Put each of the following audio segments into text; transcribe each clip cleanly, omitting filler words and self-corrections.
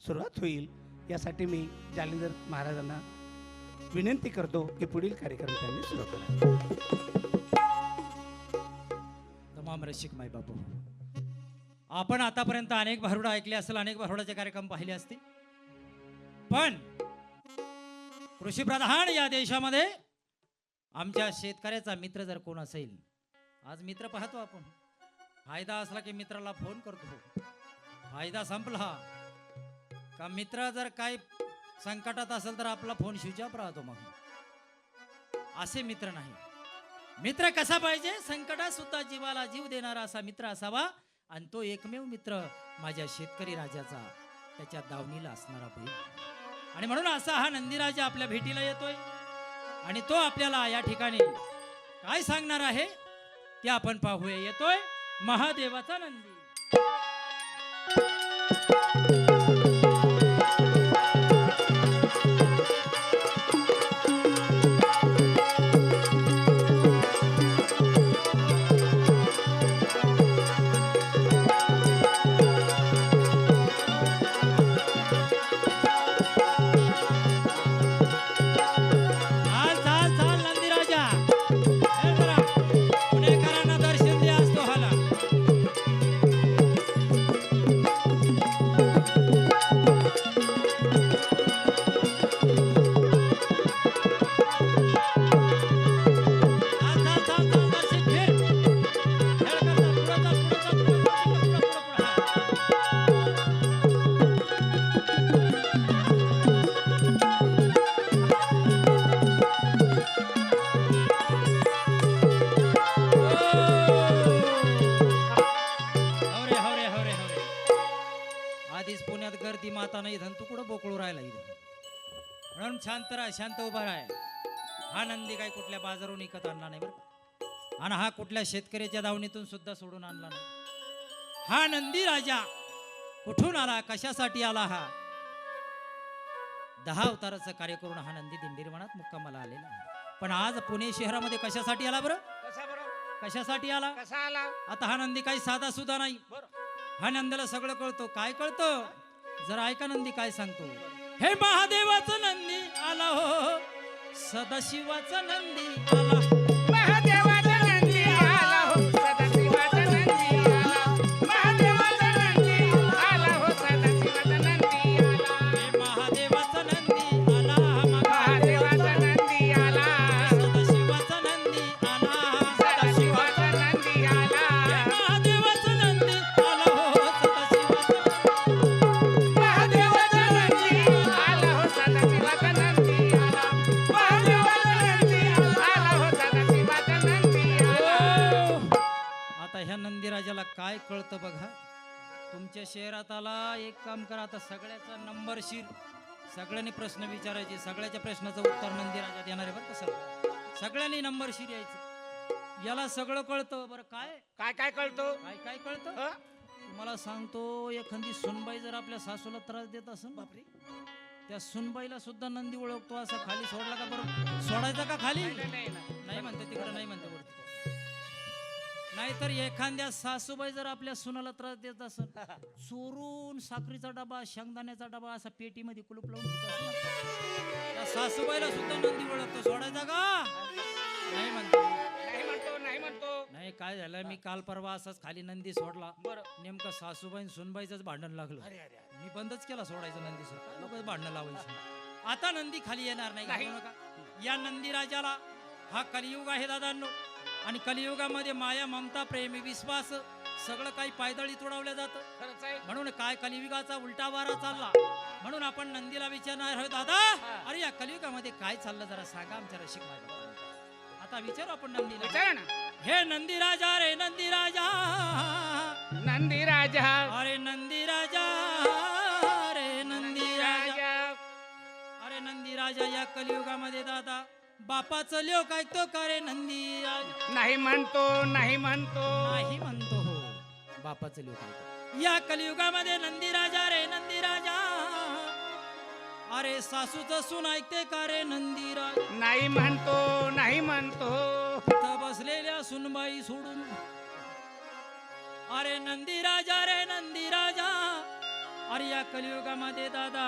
सुरुवात होईल यासाठी मी जालिंदर महाराजांना विनंती करतो की पुढील कार्यक्रम त्यांनी सुरू करा. तमाम रसिक माय बापू, आपण आतापर्यंत अनेक भारुडं ऐकले असेल, अनेक भारुडाचे कार्यक्रम पाहिले असतील, पण कृषीप्रधान या देशामध्ये आमच्या शेतकऱ्याचा मित्र जर कोण असेल, आज मित्र पाहतो आपण, फायदा असला की मित्राला फोन करतो, फायदा संपला का मित्र जर काही संकटात असेल तर आपला फोन स्विच ऑफ राहतो. मग असे मित्र नाही. मित्र कसा पाहिजे? संकटात सुद्धा जीवाला जीव देणारा असा मित्र असावा. आणि तो एकमेव मित्र माझ्या शेतकरी राजाचा, त्याच्या दावणीला असणारा बैल. आणि म्हणून असा हा नंदीराजा आपल्या भेटीला येतोय आणि तो आपल्याला या ठिकाणी काय सांगणार आहे ते आपण पाहूया. येतोय महादेवाचा नंदी. शांत राहा, शांत उभा राहा. हा नंदी काय कुठल्या बाजारून विकत आणला नाही बरं, आणि हा कुठल्या शेतकऱ्याच्या दावणीतून सुद्धा सोडून आणला नाही. हा नंदी राजा कुठून आला, कशासाठी आला? हा 10 अवताराचं कार्य करून हा नंदी दिंडीरवनात मुक्कामाला आलेला आहे. पण आज पुणे शहरामध्ये कशासाठी आला बरं? कशासाठी आला? कसा आला? आता हा नंदी काही साधा सुद्धा नाही. हा नंदीला सगळं कळतो. काय कळतं? जरा ऐका नंदी काय सांगतो. हे महादेवाचं नंदी आला हो, सदाशिवाचा नंदी आला. महादेवाचा नंदी आला हो, सदाशिवाचा नंदी आला. महादेवाचा नंदी आला हो, सदाशिवाचा नंदी आला. हे महादेवाचा नंदी आला, महादेवाचा नंदी आला. सदाशिवाचा नंदी आला, सदाशिवाचा नंदी आला. हे महादेवाचा नंदी आला हो, सदाशिवाचा. महादेवाचा नंदी आला हो, सदाशिवाचा नंदी आला. महादेवाचा नंदी आला हो, सदाशिवाचा नंदी आला. आता ह्या नंदीराजाला काय कळतं बघा. तुमच्या शहरात आला, एक काम करा, आता सगळ्याचा नंबरशीर सगळ्यांनी प्रश्न विचारायचे, सगळ्याच्या प्रश्नाचं उत्तर नंदीराजा देणार आहे बरं का. सगळ्यांनी नंबरशीर यायचं. याला सगळं कळतं बरं. काय काय काय कळतो? काय काय कळतं तुम्हाला सांगतो. एखादी सुनबाई जर आपल्या सासूला त्रास देत असेल, बापरे, त्या सुनबाईला सुद्धा नंदी ओळखतो. असा खाली सोडला का बरं? सोडायचा का खाली? नाही म्हणते तिकडे, नाही म्हणते वरती. नाहीतर एखाद्या सासूबाई जर आपल्या सुनाला त्रास देत असेल, चोरून साखरीचा डबा, शेंगदाण्याचा डबा असा पेटीमध्ये कुलूप लावून त्या सासूबाईला सुद्धा नंदी ओळखतो. सोडायचा का? नाही म्हणते. नाही म्हणतो. नाही, काय झालं, मी काल परवा असाच खाली नंदी सोडला. बरं. नेमकं सासूबाई सुनबाईच भांडण लागलं. मी बंदच केला सोडायचं नंदी सोड, लोक भांडणं लावायचं. आता नंदी खाली येणार नाही, घाबरू नका. या नंदी राजाला, हा कलियुग आहे दादांनो, आणि कलियुगामध्ये माया, ममता, प्रेम, विश्वास सगळं काही पायदळी तुडवलं जातं. म्हणून काय कलियुगाचा उलटा वारा चालला. म्हणून आपण नंदीला विचारणार आहोत, दादा अरे या कलियुगामध्ये काय चाललं जरा सांगा आमच्या रसिक माझ्या. आता विचारू आपण नंदीला. हे नंदी राजा रे नंदी राजा, नंदी राजा, अरे नंदी राजा रे नंदी राजा. अरे नंदी राजा या कलियुगामध्ये दादा बापाचं ल्योक ऐकतो का रे नंदी राजा? नाही म्हणतो. नाही म्हणतो. नाही म्हणतो हो, बापाचं ल्योक ऐकतो. या कलियुगामध्ये नंदी राजा रे नंदी राजा, अरे सासूचं सून ऐकते का रे नंदी राजा? नाही म्हणतो. नाही म्हणतो. तिथं बसलेल्या सुनबाई सोडून, अरे नंदी राजा रे नंदी राजा, अरे या कलियुगामध्ये दादा,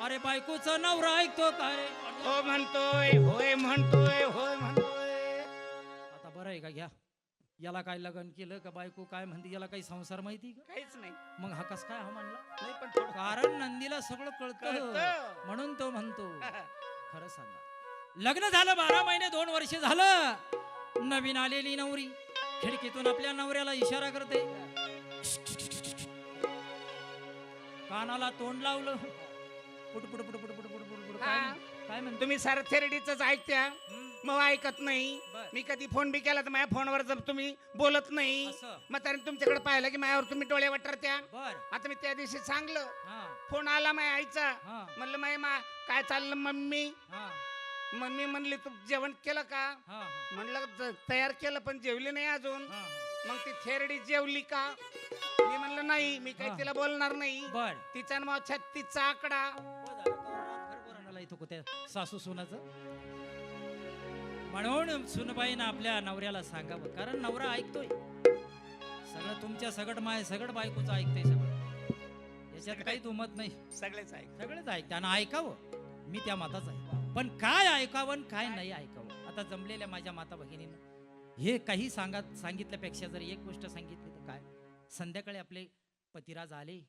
अरे बायकोचा नवरा ऐकतो का रे? हो म्हणतोय, होय म्हणतोय, होय म्हणतोय. आता बरं आहे का? घ्या, याला काय लग्न केलं का बायको काय म्हणते, याला काही संसार माहिती का? काहीच नाही. मग हा कस काय हा म्हणला? नाही पण थोडं कारण नंदीला सगळं कळतं कळतं. म्हणून तो म्हणतो. खरं सांगा, लग्न झालं 12 महिने 2 वर्ष झालं, नवीन आलेली नवरी खिडकीतून आपल्या नवऱ्याला इशारा करते, कानाला तोंड लावलं, put put put put put put put put. काय म्हणतो? तुम्ही सारं थेरडीच ऐकत्या, हम्म, मग ऐकत नाही. बर. मी कधी फोन बी केला तर माझ्या फोनवर जर तुम्ही बोलत नाही, असं. मग त्याने तुमच्याकडे पाहिलं की माझ्यावर तुम्ही डोळे वटरत्या. बर. आता मी त्या दिवशी सांगलं, हा फोन आला माझ्या आईचा, हा म्हणलं मा काय चाललं मम्मी? हा मम्मी म्हणली तू जेवण केलं का? हा म्हणलं तयार केलं पण जेवली नाही अजून. हा. मग ती थेरडी जेवली का? मी म्हणलं नाही, मी काही हा. तिला बोलणार नाही. बर. तिचा न मग 36चा आकडा. त्या सासू सुनाचं म्हणून सुनबाईनं आपल्या नवऱ्याला सांगावं, कारण नवरा ऐकतोय सगळं, तुमच्या सगळं माय सगळं बायकोचं ऐकतंय सगळं, याच्यात काही दुमत नाही. सगळेच ऐक. सगळंच ऐक, त्यानं ऐकावं, मी त्या माताच आहे. पण काय ऐकावं आणि काय नाही ऐकावं, आता जमलेल्या माझ्या माता भगिनीनं हे काही सांगितल्यापेक्षा जर एक गोष्ट सांगितली तर काय, संध्याकाळी आपले पतिराज आले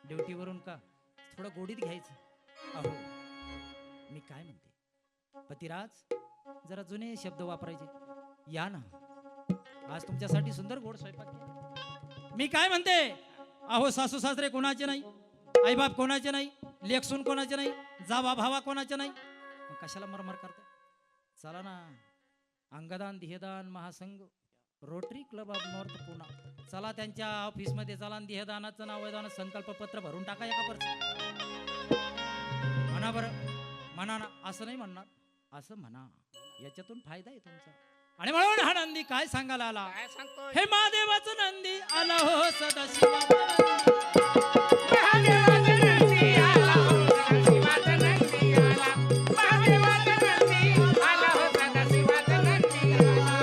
ड्युटीवरून का, थोडं गोडीत घ्यायचं. अहो मी काय म्हणते, पतिराज जरा जुने शब्द वापरायचे, या ना आज तुमच्यासाठी सुंदर गोड स्वयंपाक केला. मी काय म्हणते, अहो सासू सासरे कोणाचे नाही, आईबाप कोणाचे नाही, लेखसून कोणाचे नाही, जावा भावा कोणाचे नाही, मग कशाला मरमर करते? चला ना, अंगदान ध्येयदान महासंघ Rotary Club of North Pune, चला त्यांच्या ऑफिसमध्ये चला, ध्येयदानाचं नाव संकल्पपत्र भरून टाका एका परत. म्हणा बरं, म्हणा ना, असं नाही म्हणणार, असं म्हणा, याच्यातून फायदा आहे तुमचा. आणि म्हणून हा नंदी काय सांगायला आला, काय सांगतोय? हे महादेवाचं नंदी आला हो सदाशिवाचा नंदी. महादेवाचा नंदी आला हो सदाशिवाचा नंदी आला. महादेवाचा नंदी आला हो सदाशिवाचा नंदी आला.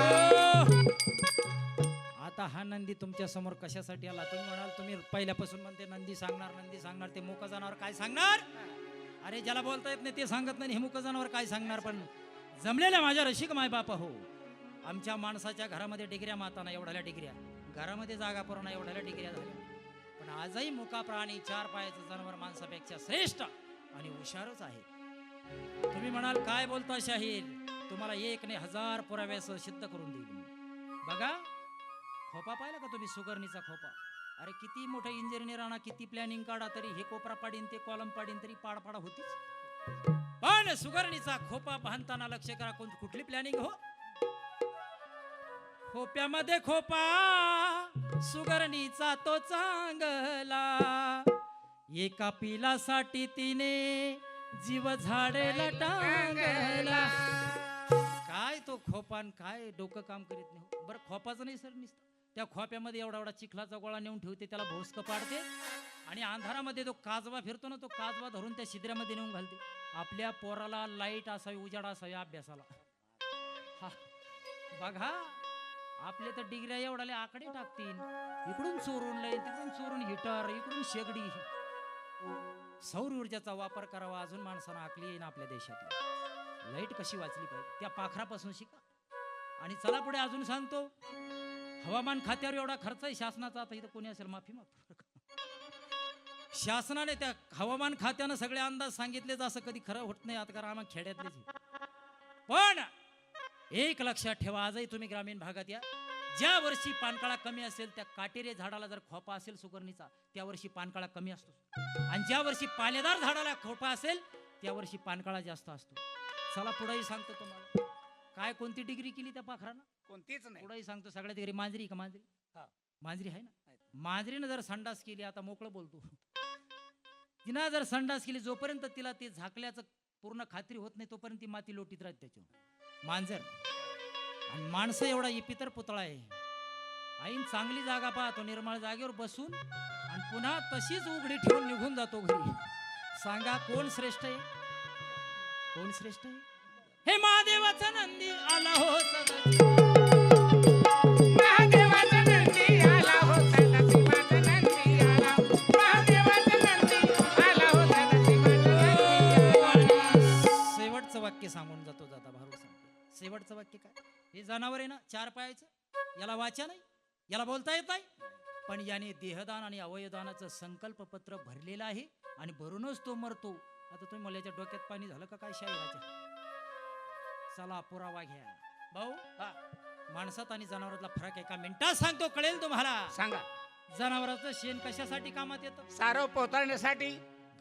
आता हा नंदी तुमच्या समोर कशासाठी आला? तुम्ही म्हणाल, तुम्ही पहिल्यापासून म्हणते नंदी सांगणार, नंदी सांगणार, ते मुक जनावर काय सांगणार? अरे ज्याला बोलता येत नाही ते सांगत नाही, हे मुक जनावर काय सांगणार? पण जमलेल्या माझ्या रसिक मायबाप हो, आमच्या माणसाच्या घरामध्ये डिग्र्या माताना एवढ्याला डिग्र्या, घरामध्ये जागा पुरवणा एवढ्याला डिग्र्या झाल्या, पण आजही मुका प्राणी 4 पायाचं जनावर माणसापेक्षा श्रेष्ठ आणि हुशारच आहे. तुम्ही म्हणाल काय बोलता शाहीर, तुम्हाला 1 नाही 1000 पुराव्यासह सिद्ध करून देईल मी. बघा खोपा पाहिला का तुम्ही, सुगरणीचा खोपा? अरे किती मोठं इंजिनियर आणा, किती प्लॅनिंग काढा, तरी हे कोपरा पाडीन ते कॉलम पाडीन तरी पाडपाडा होतीच. पण सुगरणीचा खोपा बांधताना लक्ष करा, कुठली प्लॅनिंग हो, खोप्यामध्ये खोपा सुगरणीचा तो चांगला, एका पिलासाठी तिने जीव झाडेला टांगला. काय तो खोपान काय डोकं काम करीत नाही. बरं खोपाचं नाही सर, नुसतं त्या खोप्यामध्ये एवढा एवढा चिखलाचा गोळा नेऊन ठेवते, त्याला भोसकं पाडते आणि अंधारामध्ये तो काजवा फिरतो ना, तो काजवा धरून त्या छिद्र्यामध्ये नेऊन घालते. आपल्या पोराला लाईट असावी, उजाडा असावी अभ्यासाला. हा बघा, आपले तर डिग्र्या एवढाले आकडे टाकतील, इकडून चोरून लाईन, तिकडून चोरून हिटर, इकडून शेगडी. सौर ऊर्जेचा वापर करावा, अजून माणसांना आखली येईन आपल्या देशातली. लाईट कशी वाचली पाहिजे त्या पाखरापासून शिका. आणि चला पुढे अजून सांगतो, हवामान खात्यावर एवढा खर्च आहे शासनाचा, आता इथं कोणी असेल माफी मागतो. शासनाने त्या हवामान खात्यानं सगळे अंदाज सांगितलेच, असं कधी खरं होत नाही. आता कारण आम्हाला खेड्यातलेच. पण एक लक्षात ठेवा, आजही तुम्ही ग्रामीण भागात या, ज्या वर्षी पानकाळा कमी असेल त्या काटेरी झाडाला जर खोपा असेल सुगरणीचा, त्या वर्षी पानकाळा कमी असतो. आणि ज्या वर्षी पालेदार झाडाला खोपा असेल त्या वर्षी पानकाळा जास्त असतो. चला पुढेही सांगतो तुम्हाला, काय कोणती डिग्री केली त्या पाखरानं? कोणतीच नाही. पुढेही सांगतो, सगळ्या डिग्री. मांजरी का? मांजरी, मांजरी आहे ना. मांजरीनं जर संडास केली, आता मोकळं बोलतो, तिनं जर संडास केली, जोपर्यंत तिला ते झाकल्याचं पूर्ण खात्री होत नाही तोपर्यंत ती माती लोटीत राहते त्याच्यावर मांजर. आणि माणसं एवढा इपितर पुतळा आहे. आईन चांगली जागा पाहतो, निर्मळ जागेवर बसून, आणि पुन्हा तशीच उघडी ठेवून निघून जातो घरी. सांगा कोण श्रेष्ठ आहे? कोण श्रेष्ठ आहे? हे महादेवाचा नंदी आला हो सदा. महादेवाचा नंदी आला हो सदाशिवाचा नंदी आला. महादेवाचा शेवटचं वाक्य सांगून जातो दादा भारू सांगतो. शेवटचं वाक्य काय? हे जनावर आहे ना 4 पायाचं, याला वाचा नाही, याला बोलता येत नाही, पण याने देहदान आणि अवयवदानाचं संकल्पपत्र भरलेलं आहे आणि भरूनच तो मरतो. आता तुम्ही मला याच्या डोक्यात पाणी झालं का काय शाहिराच्या? चला पुरावा घ्या भाऊ. माणसात आणि जनावरातला फरक एका मिनिटात सांगतो, कळेल तुम्हाला. सांगा. जनावराचं शेण कशासाठी कामात येतं? सारव पोताळण्यासाठी.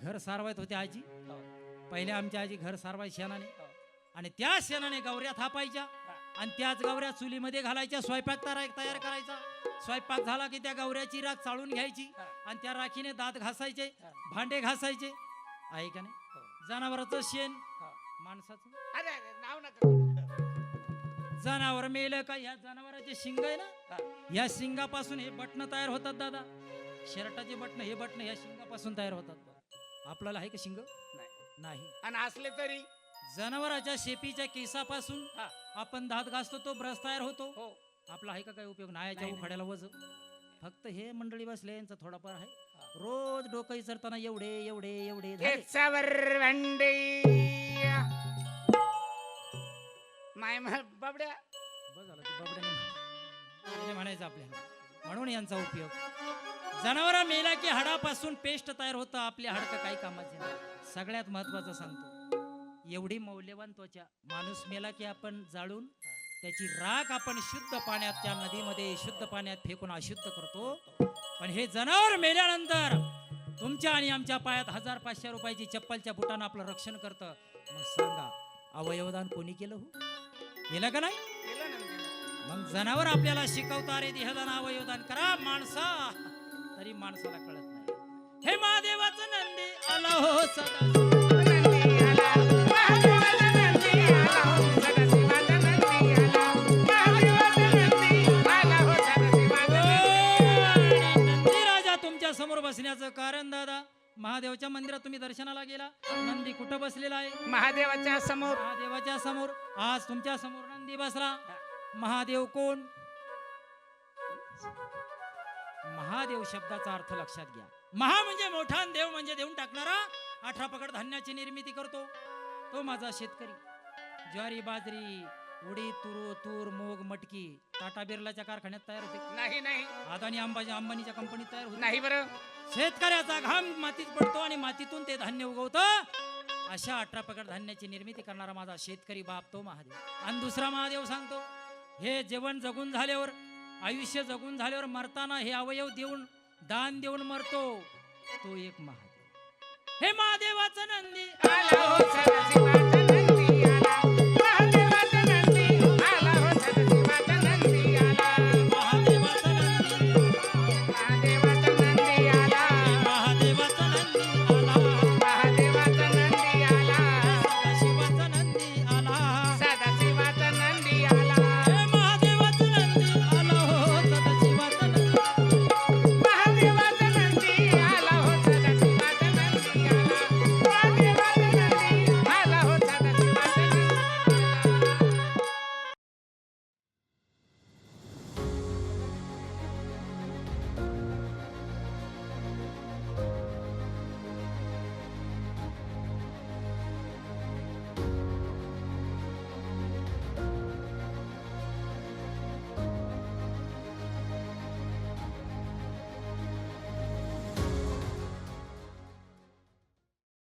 घर सारवायत होते आजी. पहिले आमच्या आजी घर सारवाय शेणाने, आणि त्या शेणाने गवऱ्या थापायच्या आणि त्याच गवऱ्या चुलीमध्ये घालायच्या. स्वयंपाक तयार करायचा. स्वयंपाक झाला की त्या गवऱ्याची राख चाळून घ्यायची आणि त्या राखीने दात घासायचे, भांडे घासायचे. आहे का नाही? जनावराचं शेण माणसाचं. अरे अरे, नाव नका. जनावर मेलं का ह्या जनावराचे शिंग आहे ना, या शिंगापासून हे बटणं तयार होतात दादा. शर्टाचे बटणं, हे बटणं ह्या शिंगापासून तयार होतात. आपल्याला आहे का शिंग? नाही. आणि असले तरी जनावराच्या शेपीच्या केसापासून आपण दात घासतो, तो ब्रश तयार होतो. हो. आपला आहे का काही उपयोग? नाही. नाही. उखाड्याला वज. फक्त हे मंडळी बसले यांचा थोडाफार आहे. रोज डोकं इचरताना एवढे एवढे एवढे झाले. केसावर भांडे. माय बाबड्या. बस झालं, ते बाबड्याने म्हणायचं आपल्याला. म्हणून यांचा उपयोग. जनावर मेला की हाडापासून पेस्ट तयार होतं. आपले हाडकं काही कामाचे नाही. सगळ्यात महत्वाचं सांगतो, एवढी मौल्यवान त्वचा. माणूस मेला की आपण जाळून त्याची राख आपण शुद्ध पाण्यात, त्या नदीमध्ये शुद्ध पाण्यात फेकून अशुद्ध करतो. पण हे जनावर मेल्यानंतर तुमच्या आणि आमच्या पायात 1000-500 रुपयाची चप्पलच्या बुटानं आपलं रक्षण करतं. मग सांगा, अवयवदान कोणी केलं? हो, केलं का नाही? मग जनावर आपल्याला शिकवता, रे देहदान अवयवदान करा. माणसा तरी माणसाला कळत नाही. हे महादेवाचं नंदी आला हो सदा. समोर बसण्याचं कारण दादा, महादेवाच्या मंदिरात तुम्ही दर्शनाला गेला, नंदी कुठं बसलेला आहे? महादेवाच्या समोर. महादेवाच्या समोर. आज तुमच्या समोर नंदी बसला. महादेव कोण? महादेव शब्दाचा अर्थ लक्षात घ्या. महा म्हणजे मोठा आणि देव म्हणजे देऊन टाकणारा. 18 पकड धान्याची निर्मिती करतो तो माझा शेतकरी. ज्वारी, बाजरी, उडीद, तूर, मूग, मटकी टाटा बिर्लाच्या कारखान्यात तयार होते. नाही नाही. अदानी अंबानीच्या कंपनीत तयार होते. नाही बरं. शेतकऱ्याचा घाम मातीत पडतो आणि मातीतून ते धान्य उगवतं. अशा 18 पकड धान्याची निर्मिती करणारा माझा शेतकरी बाप तो महादेव. आणि दुसरा महादेव सांगतो, हे जीवन जगून झाल्यावर, आयुष्य जगून झाल्यावर मरताना हे अवयव देऊन, दान देऊन मरतो तो एक महादेव. हे महादेवाचं नंदी आला हो सदा शिवा.